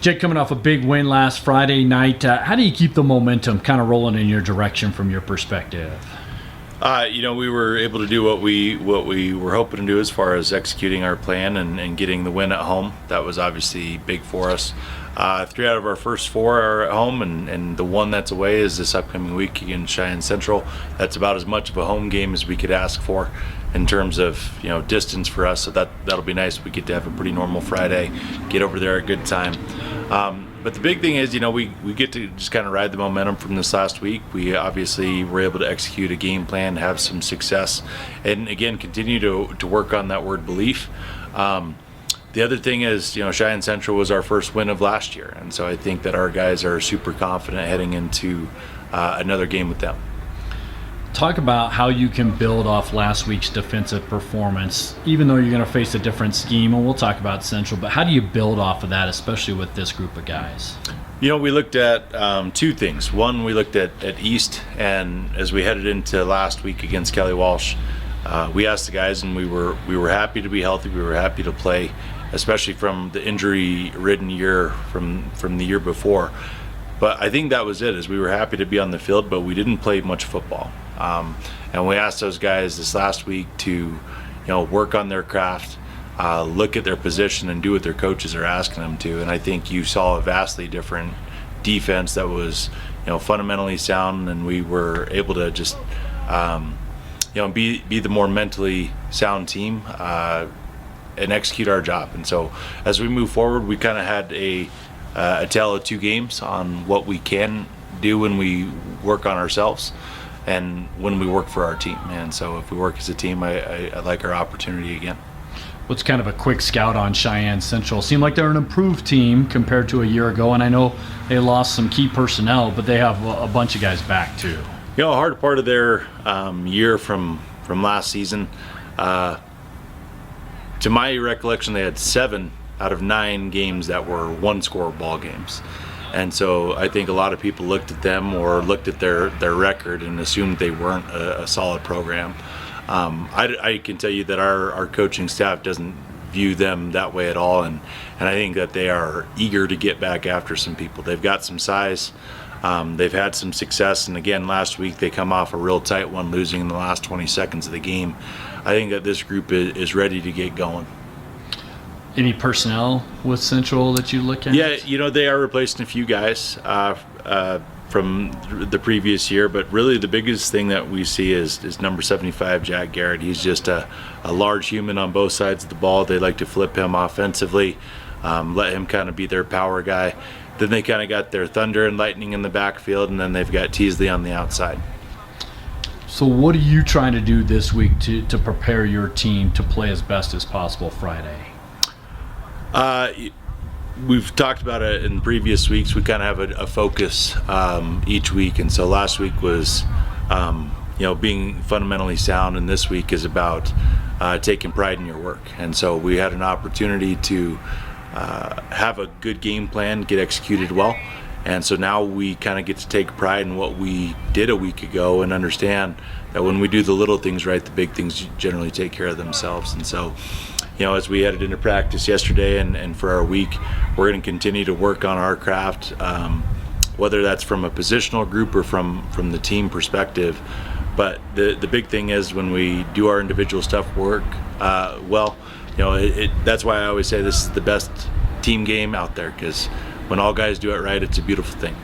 Jake, coming off a big win last Friday night, how do you keep the momentum kind of rolling in your direction from your perspective? We were able to do what we were hoping to do as far as executing our plan and getting the win at home. That was obviously big for us. 3 out of our first 4 are at home, and the one that's away is this upcoming week against Cheyenne Central. That's about as much of a home game as we could ask for in terms of distance for us. So that'll be nice. We get to have a pretty normal Friday, get over there at a good time. But the big thing is, we get to just kind of ride the momentum from this last week. We obviously were able to execute a game plan, have some success, and again, continue to work on that word belief. The other thing is, Cheyenne Central was our first win of last year, and so I think that our guys are super confident heading into another game with them. Talk about how you can build off last week's defensive performance, even though you're going to face a different scheme, and we'll talk about Central, but how do you build off of that, especially with this group of guys? We looked at 2 things. One, we looked at East, and as we headed into last week against Kelly Walsh, we asked the guys, and we were happy to be healthy. We were happy to play, especially from the injury-ridden year from the year before. But I think that was it, is we were happy to be on the field, but we didn't play much football. And we asked those guys this last week to, work on their craft, look at their position, and do what their coaches are asking them to. And I think you saw a vastly different defense that was, fundamentally sound, and we were able to just, be the more mentally sound team and execute our job. And so as we move forward, we kind of had a tale of 2 games on what we can do when we work on ourselves and when we work for our team. And so if we work as a team, I like our opportunity again. What's kind of a quick scout on Cheyenne Central? Seemed like they're an improved team compared to a year ago, and I know they lost some key personnel, but they have a bunch of guys back too. A hard part of their year from last season, to my recollection, they had 7 out of 9 games that were 1-score ball games. And so I think a lot of people looked at them or looked at their record and assumed they weren't a solid program. I can tell you that our coaching staff doesn't view them that way at all, and I think that they are eager to get back after some people. They've got some size. They've had some success, and again, last week they come off a real tight one, losing in the last 20 seconds of the game. I think that this group is ready to get going. Any personnel with Central that you look at? Yeah, they are replacing a few guys from the previous year, but really the biggest thing that we see is number 75, Jack Garrett. He's just a large human on both sides of the ball. They like to flip him offensively, let him kind of be their power guy. Then they kind of got their thunder and lightning in the backfield, and then they've got Teasley on the outside. So what are you trying to do this week to prepare your team to play as best as possible Friday? We've talked about it in previous weeks. We kind of have a focus each week, and so last week was being fundamentally sound, and this week is about taking pride in your work. And so we had an opportunity to have a good game plan get executed well, and so now we kind of get to take pride in what we did a week ago and understand that when we do the little things right, the big things generally take care of themselves. And so as we headed into practice yesterday and for our week, we're going to continue to work on our craft, whether that's from a positional group or from the team perspective. But the big thing is when we do our individual stuff work that's why I always say this is the best team game out there, because when all guys do it right, it's a beautiful thing.